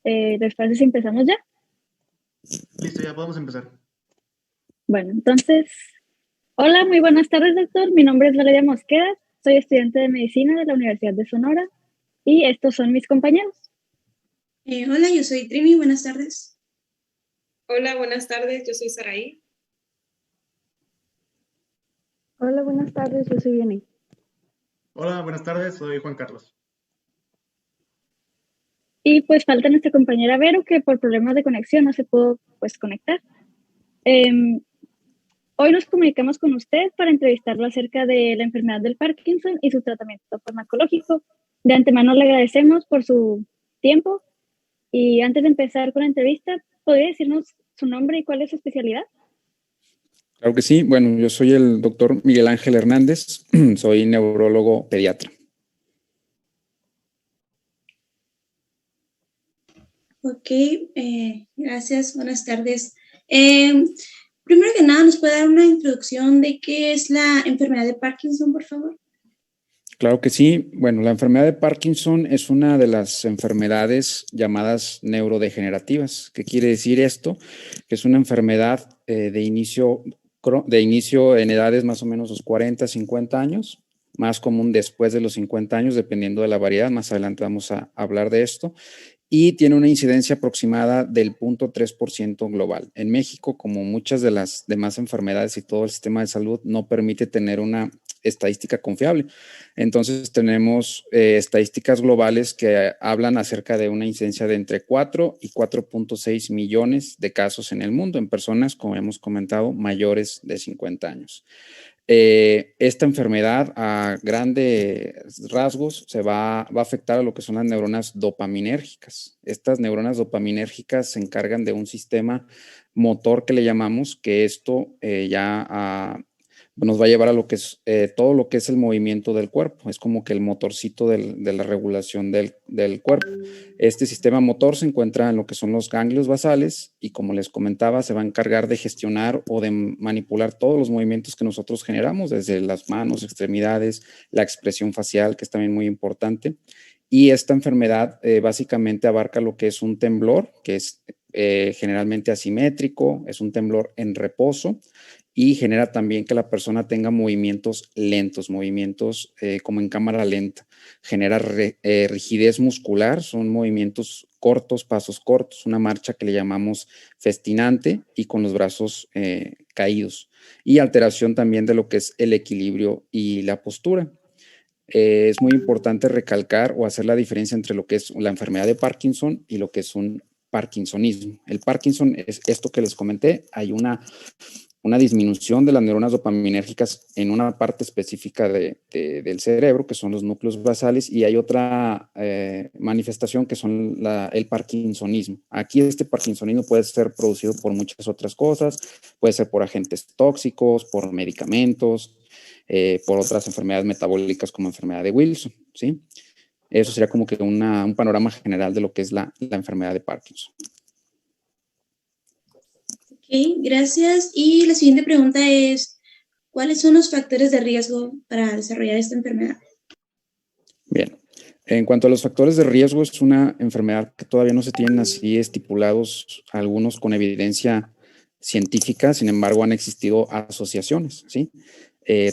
¿Les parece si empezamos ya? Listo, ya podemos empezar. Bueno, entonces, hola, muy buenas tardes, doctor. Mi nombre es Valeria Mosqueda, soy estudiante de medicina de la Universidad de Sonora y estos son mis compañeros. Hola, yo soy Trimi, buenas tardes. Hola, buenas tardes, yo soy Saraí. Hola, buenas tardes, yo soy Vianney. Hola, buenas tardes, soy Juan Carlos. Y pues falta nuestra compañera Vero, que por problemas de conexión no se pudo pues conectar. Hoy nos comunicamos con usted para entrevistarlo acerca de la enfermedad del Parkinson y su tratamiento farmacológico. De antemano le agradecemos por su tiempo y antes de empezar con la entrevista, ¿podría decirnos su nombre y cuál es su especialidad? Claro que sí. Bueno, yo soy el doctor Miguel Ángel Hernández, soy neurólogo pediatra. Ok, gracias, buenas tardes. Primero que nada, ¿nos puede dar una introducción de qué es la enfermedad de Parkinson, por favor? Claro que sí. Bueno, la enfermedad de Parkinson es una de las enfermedades llamadas neurodegenerativas. ¿Qué quiere decir esto? Que es una enfermedad de inicio en edades más o menos los 40, 50 años, más común después de los 50 años, dependiendo de la variedad. Más adelante vamos a hablar de esto. Y tiene una incidencia aproximada del 0.3% global. En México, como muchas de las demás enfermedades y todo el sistema de salud, no permite tener una estadística confiable. Entonces tenemos estadísticas globales que hablan acerca de una incidencia de entre 4 y 4.6 millones de casos en el mundo, en personas, como hemos comentado, mayores de 50 años. Esta enfermedad a grandes rasgos va a afectar a lo que son las neuronas dopaminérgicas. Estas neuronas dopaminérgicas se encargan de un sistema motor que le llamamos, que esto nos va a llevar a lo que es todo lo que es el movimiento del cuerpo. Es como que el motorcito de la regulación del cuerpo. Este sistema motor se encuentra en lo que son los ganglios basales y, como les comentaba, se va a encargar de gestionar o de manipular todos los movimientos que nosotros generamos, desde las manos, extremidades, la expresión facial, que es también muy importante. Y esta enfermedad básicamente abarca lo que es un temblor, que es generalmente asimétrico, es un temblor en reposo, y genera también que la persona tenga movimientos lentos, movimientos como en cámara lenta. Genera rigidez muscular, son movimientos cortos, pasos cortos, una marcha que le llamamos festinante y con los brazos caídos. Y alteración también de lo que es el equilibrio y la postura. Es muy importante recalcar o hacer la diferencia entre lo que es la enfermedad de Parkinson y lo que es un parkinsonismo. El Parkinson es esto que les comenté, hay una disminución de las neuronas dopaminérgicas en una parte específica del cerebro, que son los núcleos basales, y hay otra manifestación que son el parkinsonismo. Aquí este parkinsonismo puede ser producido por muchas otras cosas, puede ser por agentes tóxicos, por medicamentos, por otras enfermedades metabólicas como enfermedad de Wilson, ¿sí? Eso sería como que un panorama general de lo que es la enfermedad de Parkinson. Ok, gracias. Y la siguiente pregunta es, ¿cuáles son los factores de riesgo para desarrollar esta enfermedad? Bien, en cuanto a los factores de riesgo, es una enfermedad que todavía no se tienen así estipulados, algunos con evidencia científica, sin embargo han existido asociaciones, ¿sí?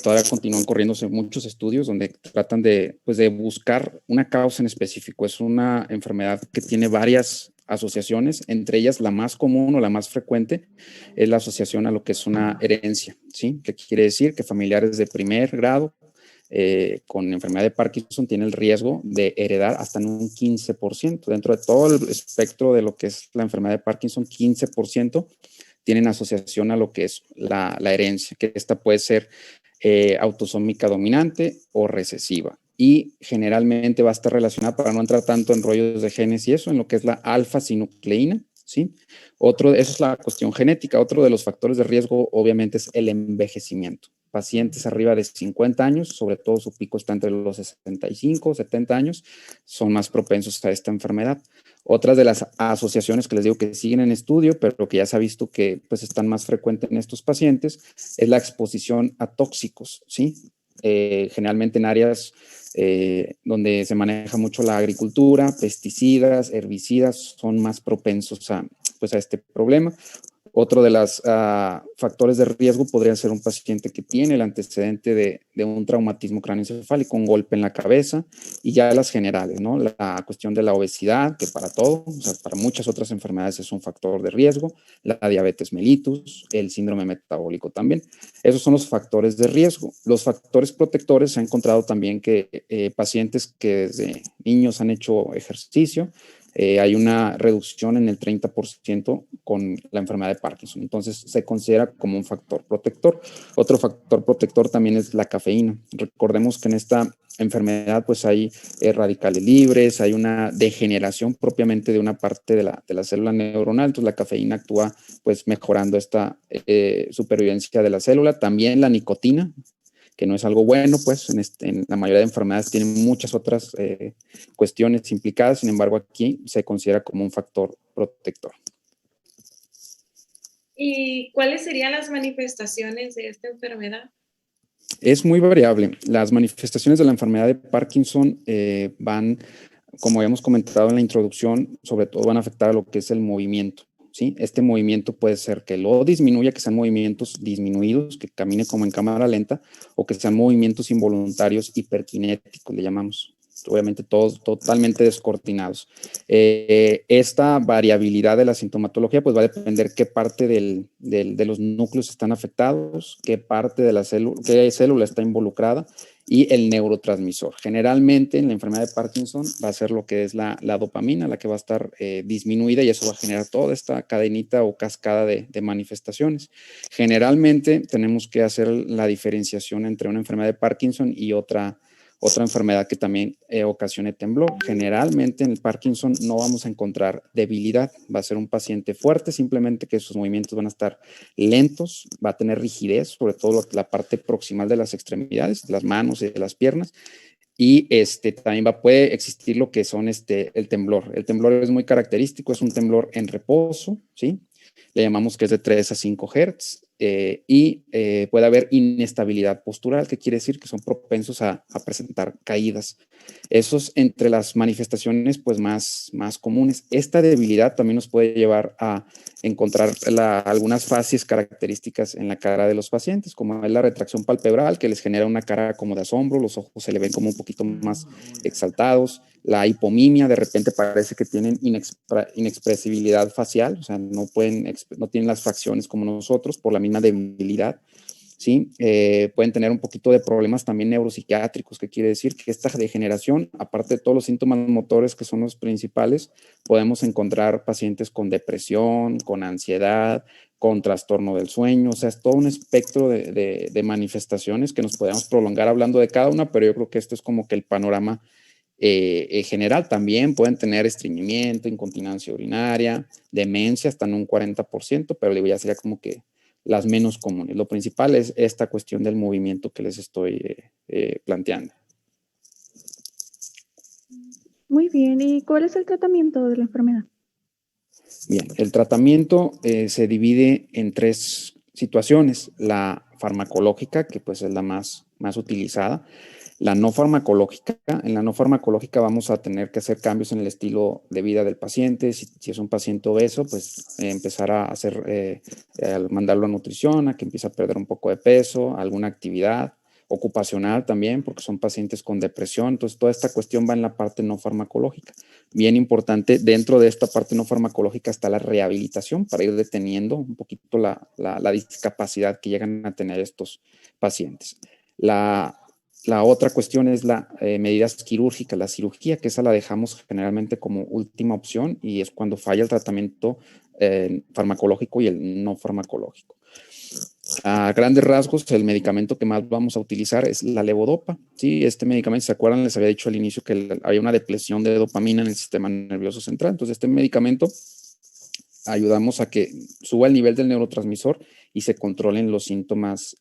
Todavía continúan corriéndose muchos estudios donde tratan pues de buscar una causa en específico. Es una enfermedad que tiene varias asociaciones, entre ellas la más común o la más frecuente es la asociación a lo que es una herencia, ¿sí? Que quiere decir que familiares de primer grado con enfermedad de Parkinson tiene el riesgo de heredar hasta en un 15%. Dentro de todo el espectro de lo que es la enfermedad de Parkinson, 15% tienen asociación a lo que es la herencia, que esta puede ser autosómica dominante o recesiva. Y generalmente va a estar relacionada, para no entrar tanto en rollos de genes y eso, en lo que es la alfa-sinucleína, ¿sí? Eso es la cuestión genética. Otro de los factores de riesgo, obviamente, es el envejecimiento. Pacientes arriba de 50 años, sobre todo su pico está entre los 65, 70 años, son más propensos a esta enfermedad. Otras de las asociaciones que les digo que siguen en estudio, pero que ya se ha visto que pues están más frecuentes en estos pacientes, es la exposición a tóxicos, ¿sí? generalmente en áreas donde se maneja mucho la agricultura, pesticidas, herbicidas, son más propensos a este problema. Otro de los factores de riesgo podría ser un paciente que tiene el antecedente de un traumatismo craneoencefálico, un golpe en la cabeza, y ya las generales, ¿no? La cuestión de la obesidad, que para todo, o sea, para muchas otras enfermedades es un factor de riesgo, la diabetes mellitus, el síndrome metabólico también. Esos son los factores de riesgo. Los factores protectores, se ha encontrado también que pacientes que desde niños han hecho ejercicio, hay una reducción en el 30% con la enfermedad de Parkinson. Entonces, se considera como un factor protector. Otro factor protector también es la cafeína. Recordemos que en esta enfermedad pues hay radicales libres, hay una degeneración propiamente de una parte de la célula neuronal. Entonces, la cafeína actúa pues mejorando esta supervivencia de la célula. También la nicotina, que no es algo bueno, pues en la mayoría de enfermedades tienen muchas otras cuestiones implicadas, sin embargo aquí se considera como un factor protector. ¿Y cuáles serían las manifestaciones de esta enfermedad? Es muy variable. Las manifestaciones de la enfermedad de Parkinson van, como habíamos comentado en la introducción, sobre todo van a afectar a lo que es el movimiento. ¿Sí? Este movimiento puede ser que lo disminuya, que sean movimientos disminuidos, que camine como en cámara lenta, o que sean movimientos involuntarios hiperkinéticos, le llamamos. Obviamente todos totalmente descoordinados. Esta variabilidad de la sintomatología pues va a depender qué parte de los núcleos están afectados, qué parte de la célula, qué célula está involucrada y el neurotransmisor. Generalmente en la enfermedad de Parkinson va a ser lo que es la dopamina, la que va a estar disminuida, y eso va a generar toda esta cadenita o cascada de manifestaciones. Generalmente tenemos que hacer la diferenciación entre una enfermedad de Parkinson y otra enfermedad que también ocasione temblor. Generalmente en el Parkinson no vamos a encontrar debilidad, va a ser un paciente fuerte, simplemente que sus movimientos van a estar lentos, va a tener rigidez, sobre todo la parte proximal de las extremidades, de las manos y de las piernas, y también puede existir lo que son el temblor. El temblor es muy característico, es un temblor en reposo, ¿sí? Le llamamos que es de 3 a 5 Hz, y puede haber inestabilidad postural, que quiere decir que son propensos a presentar caídas. Esos entre las manifestaciones pues más comunes. Esta debilidad también nos puede llevar a encontrar algunas fases características en la cara de los pacientes, como es la retracción palpebral, que les genera una cara como de asombro, los ojos se le ven como un poquito más exaltados. La hipomimia, de repente parece que tienen inexpresibilidad facial, o sea, no tienen las facciones como nosotros por la misma debilidad, ¿sí? Pueden tener un poquito de problemas también neuropsiquiátricos, que quiere decir que esta degeneración, aparte de todos los síntomas motores que son los principales, podemos encontrar pacientes con depresión, con ansiedad, con trastorno del sueño, o sea, es todo un espectro de manifestaciones que nos podemos prolongar hablando de cada una, pero yo creo que esto es como que el panorama en general. También pueden tener estreñimiento, incontinencia urinaria, demencia hasta en un 40%, pero digo, ya sería como que las menos comunes. Lo principal es esta cuestión del movimiento que les estoy planteando. Muy bien, ¿y cuál es el tratamiento de la enfermedad? Bien, el tratamiento se divide en 3 situaciones: la farmacológica, que pues es la más utilizada; la no farmacológica. En la no farmacológica vamos a tener que hacer cambios en el estilo de vida del paciente. Si es un paciente obeso, pues empezar a hacer, mandarlo a nutrición, a que empiece a perder un poco de peso, alguna actividad ocupacional también, porque son pacientes con depresión. Entonces, toda esta cuestión va en la parte no farmacológica. Bien importante, dentro de esta parte no farmacológica está la rehabilitación para ir deteniendo un poquito la discapacidad que llegan a tener estos pacientes. La otra cuestión es la medidas quirúrgicas, la cirugía, que esa la dejamos generalmente como última opción, y es cuando falla el tratamiento farmacológico y el no farmacológico. A grandes rasgos, el medicamento que más vamos a utilizar es la levodopa. Sí, este medicamento, ¿se acuerdan? Les había dicho al inicio que había una depresión de dopamina en el sistema nervioso central. Entonces, este medicamento ayudamos a que suba el nivel del neurotransmisor y se controlen los síntomas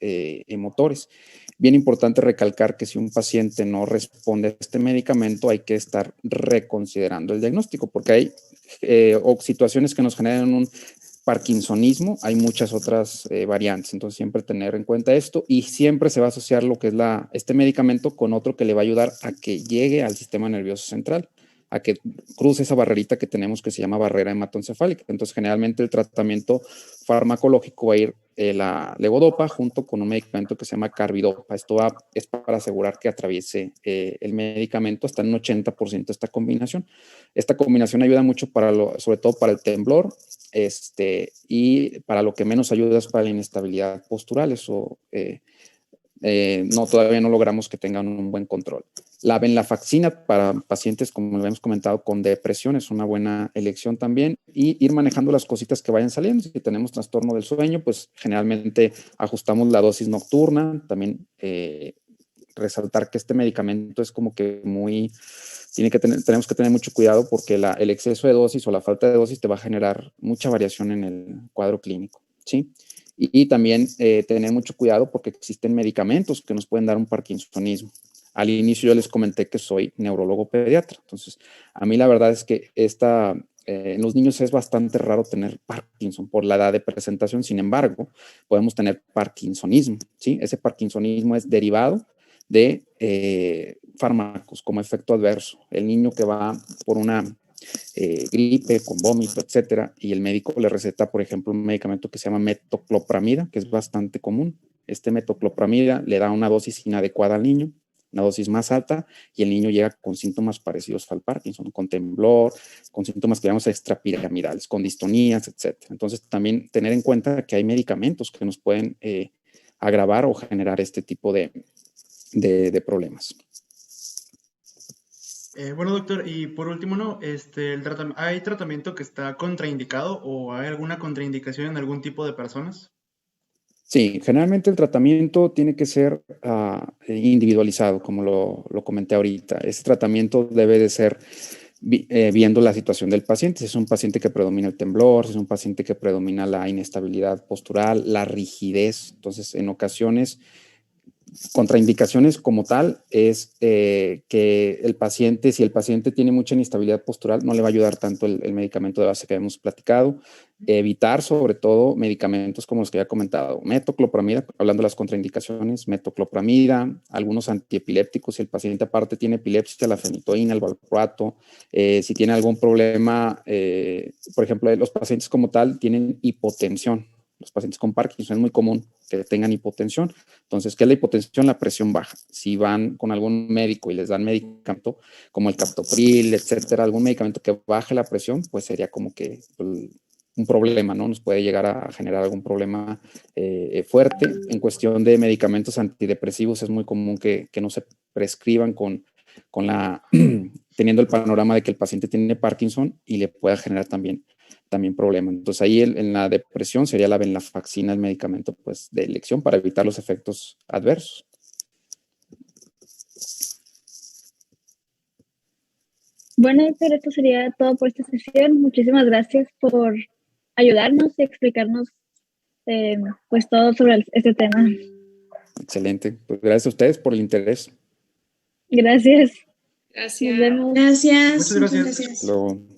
motores. Bien importante recalcar que si un paciente no responde a este medicamento, hay que estar reconsiderando el diagnóstico, porque hay situaciones que nos generan un parkinsonismo, hay muchas otras variantes. Entonces, siempre tener en cuenta esto y siempre se va a asociar lo que es este medicamento con otro que le va a ayudar a que llegue al sistema nervioso central, a que cruce esa barrerita que tenemos que se llama barrera hematoencefálica. Entonces, generalmente el tratamiento farmacológico va a ir la levodopa junto con un medicamento que se llama carbidopa. Esto es para asegurar que atraviese el medicamento hasta en un 80% esta combinación. Esta combinación ayuda mucho sobre todo para el temblor, y para lo que menos ayuda es para la inestabilidad postural. Eso todavía no logramos que tengan un buen control. La venlafaxina para pacientes, como lo hemos comentado, con depresión es una buena elección también, y ir manejando las cositas que vayan saliendo. Si tenemos trastorno del sueño, pues generalmente ajustamos la dosis nocturna. También resaltar que este medicamento es como que tenemos que tener mucho cuidado porque el exceso de dosis o la falta de dosis te va a generar mucha variación en el cuadro clínico, ¿sí? Y también tener mucho cuidado porque existen medicamentos que nos pueden dar un parkinsonismo. Al inicio yo les comenté que soy neurólogo pediatra. Entonces, a mí la verdad es que en los niños es bastante raro tener Parkinson por la edad de presentación. Sin embargo, podemos tener parkinsonismo, ¿sí? Ese parkinsonismo es derivado de fármacos como efecto adverso. El niño que va por una gripe con vómito, etcétera, y el médico le receta, por ejemplo, un medicamento que se llama metoclopramida, que es bastante común. Este metoclopramida le da una dosis inadecuada al niño, una dosis más alta, y el niño llega con síntomas parecidos al Parkinson, con temblor, con síntomas que llamamos extrapiramidales, con distonías, etcétera. Entonces, también tener en cuenta que hay medicamentos que nos pueden agravar o generar este tipo de problemas. Bueno, doctor, y por último, ¿no? ¿Hay tratamiento que está contraindicado o hay alguna contraindicación en algún tipo de personas? Sí, generalmente el tratamiento tiene que ser individualizado, como lo comenté ahorita. Ese tratamiento debe de ser viendo la situación del paciente. Si es un paciente que predomina el temblor, si es un paciente que predomina la inestabilidad postural, la rigidez. Entonces, en ocasiones, contraindicaciones como tal es que si el paciente tiene mucha inestabilidad postural, no le va a ayudar tanto el medicamento de base que hemos platicado. Evitar sobre todo medicamentos como los que ya he comentado, metoclopramida, hablando de las contraindicaciones, metoclopramida, algunos antiepilépticos, si el paciente aparte tiene epilepsia, la fenitoína, el valproato, si tiene algún problema, por ejemplo, los pacientes como tal tienen hipotensión. Los pacientes con Parkinson es muy común que tengan hipotensión. Entonces, ¿qué es la hipotensión? La presión baja. Si van con algún médico y les dan medicamento como el captopril, etcétera, algún medicamento que baje la presión, pues sería como que un problema, ¿no? Nos puede llegar a generar algún problema fuerte. En cuestión de medicamentos antidepresivos, es muy común que no se prescriban teniendo el panorama de que el paciente tiene Parkinson y le pueda generar también problemas. Entonces ahí en la depresión sería la venlafaxina el medicamento pues de elección para evitar los efectos adversos. Bueno, doctor, esto sería todo por esta sesión. Muchísimas gracias por ayudarnos y explicarnos pues todo sobre este tema. Excelente. Pues gracias a ustedes por el interés. Gracias. Gracias. Nos vemos. Gracias. Muchas gracias. Muchas gracias. Luego.